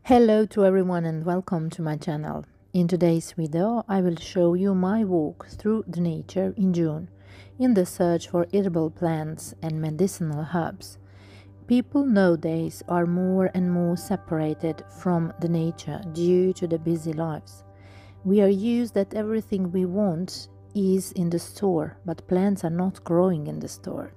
Hello to everyone and welcome to my channel. In today's video, I will show you my walk through the nature in June in the search for edible plants and medicinal herbs. People nowadays are more and more separated from the nature due to the busy lives. We are used that everything we want is in the store, but plants are not growing in the store.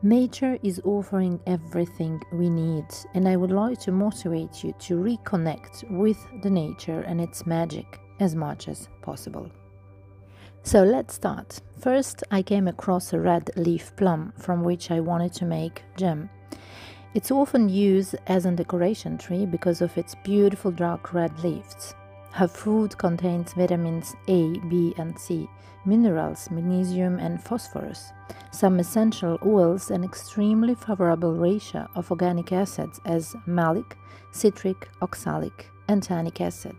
Nature is offering everything we need, and I would like to motivate you to reconnect with the nature and its magic as much as possible. So let's start. First, I came across a red leaf plum from which I wanted to make jam. It's often used as a decoration tree because of its beautiful dark red leaves. Her fruit contains vitamins A, B and C, minerals, magnesium and phosphorus, some essential oils and extremely favorable ratio of organic acids as malic, citric, oxalic and tannic acid.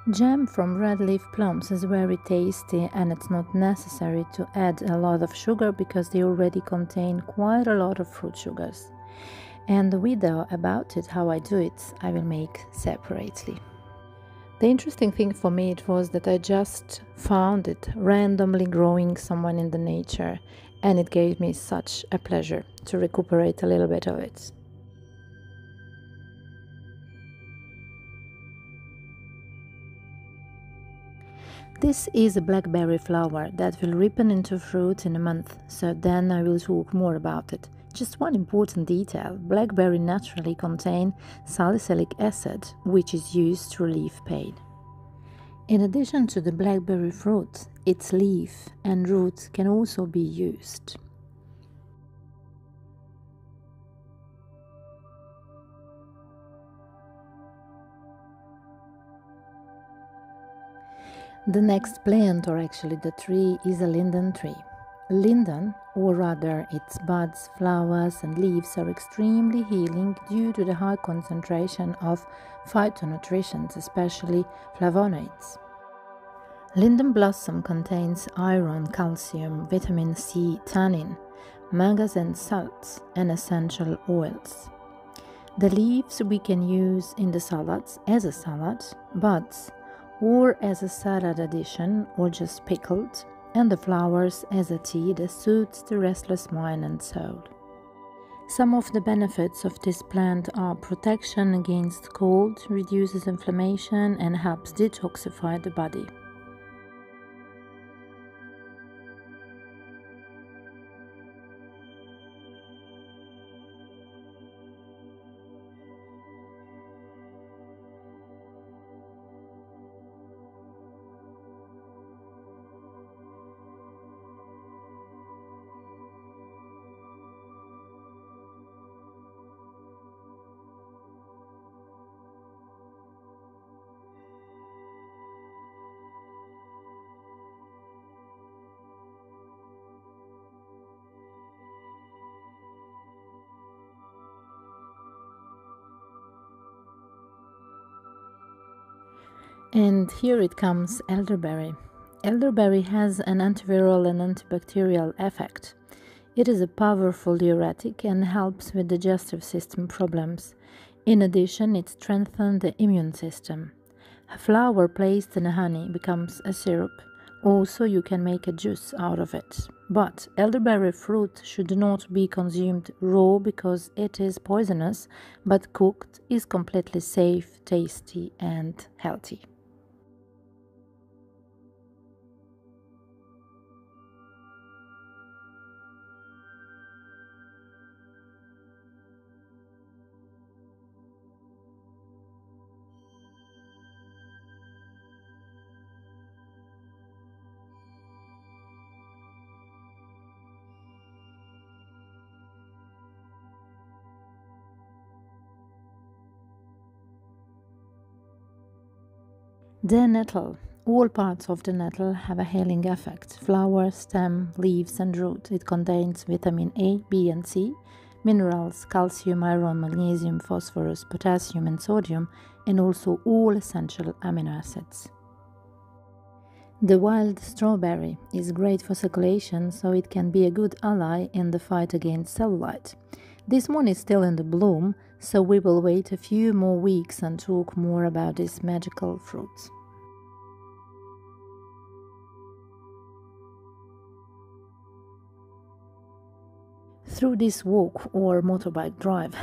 Jam from red leaf plums is very tasty, and it's not necessary to add a lot of sugar because they already contain quite a lot of fruit sugars. And the video about it, how I do it, I will make separately. The interesting thing for me it was that I just found it randomly growing somewhere in the nature, and it gave me such a pleasure to recuperate a little bit of it. This is a blackberry flower that will ripen into fruit in a month, so then I will talk more about it. Just one important detail: blackberry naturally contain salicylic acid, which is used to relieve pain. In addition to the blackberry fruit, its leaf and root can also be used. The next plant, or actually the tree, is a linden tree. Linden, or rather its buds, flowers and leaves, are extremely healing due to the high concentration of phytonutrients, especially flavonoids. Linden blossom contains iron, calcium, vitamin C, tannin, manganese and salts, and essential oils. The leaves we can use in the salads as a salad, buds, or as a salad addition, or just pickled, and the flowers as a tea that suits the restless mind and soul. Some of the benefits of this plant are protection against cold, reduces inflammation, and helps detoxify the body. And here it comes elderberry. Elderberry has an antiviral and antibacterial effect. It is a powerful diuretic and helps with digestive system problems. In addition, it strengthens the immune system. A flower placed in honey becomes a syrup. Also, you can make a juice out of it. But elderberry fruit should not be consumed raw because it is poisonous, but cooked is completely safe, tasty and healthy. The nettle. All parts of the nettle have a healing effect: flower, stem, leaves and root. It contains vitamin A, B and C, minerals, calcium, iron, magnesium, phosphorus, potassium and sodium, and also all essential amino acids. The wild strawberry is great for circulation, so it can be a good ally in the fight against cellulite. This one is still in the bloom, So we will wait a few more weeks and talk more about these magical fruits. Through this walk or motorbike drive,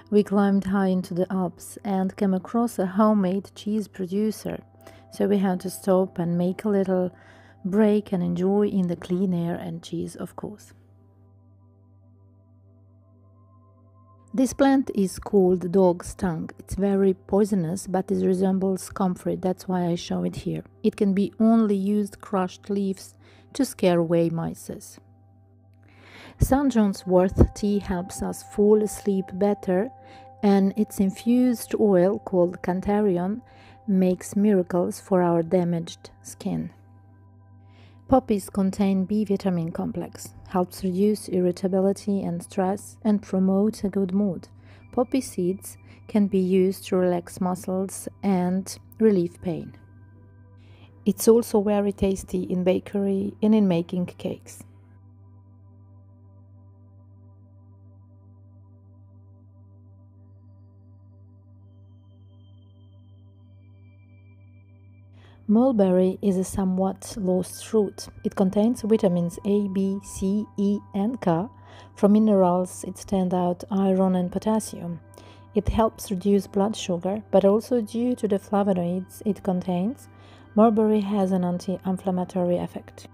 we climbed high into the Alps and came across a homemade cheese producer. So we had to stop and make a little break and enjoy in the clean air and cheese, of course. This plant is called dog's tongue. It's very poisonous, but it resembles comfrey. That's why I show it here. It can be only used crushed leaves to scare away mice. St. John's wort tea helps us fall asleep better, and its infused oil called cantarion makes miracles for our damaged skin. Poppies contain B vitamin complex, helps reduce irritability and stress, and promote a good mood. Poppy seeds can be used to relax muscles and relieve pain. It's also very tasty in bakery and in making cakes. Mulberry is a somewhat lost fruit. It contains vitamins A, B, C, E, and K. From minerals, it stands out iron and potassium. It helps reduce blood sugar, but also due to the flavonoids it contains, mulberry has an anti-inflammatory effect.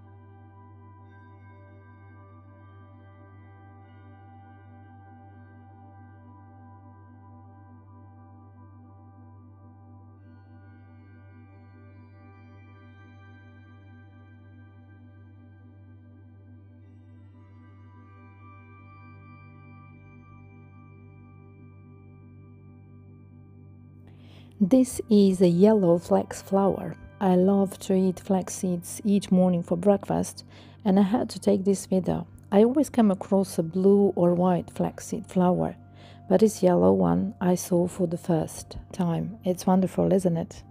This is a yellow flax flower. I love to eat flax seeds each morning for breakfast, and I had to take this video. I always come across a blue or white flaxseed flower, but this yellow one I saw for the first time. It's wonderful, isn't it?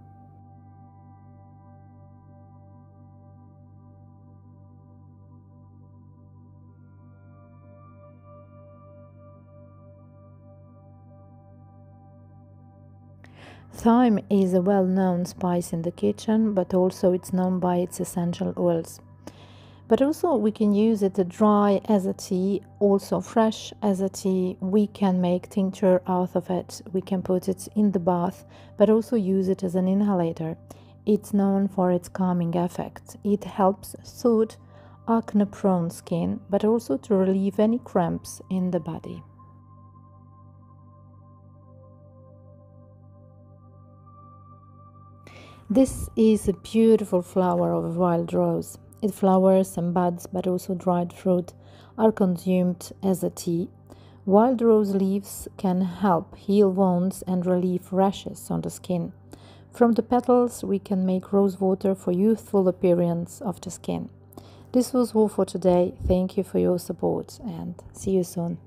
Thyme is a well-known spice in the kitchen, but also it's known by its essential oils. But also we can use it dry as a tea, also fresh as a tea. We can make tincture out of it. We can put it in the bath, but also use it as an inhalator. It's known for its calming effect. It helps soothe acne-prone skin, but also to relieve any cramps in the body. This is a beautiful flower of wild rose. It flowers and buds, but also dried fruit are consumed as a tea. Wild rose leaves can help heal wounds and relieve rashes on the skin. From the petals, we can make rose water for youthful appearance of the skin. This was all for today. Thank you for your support and see you soon.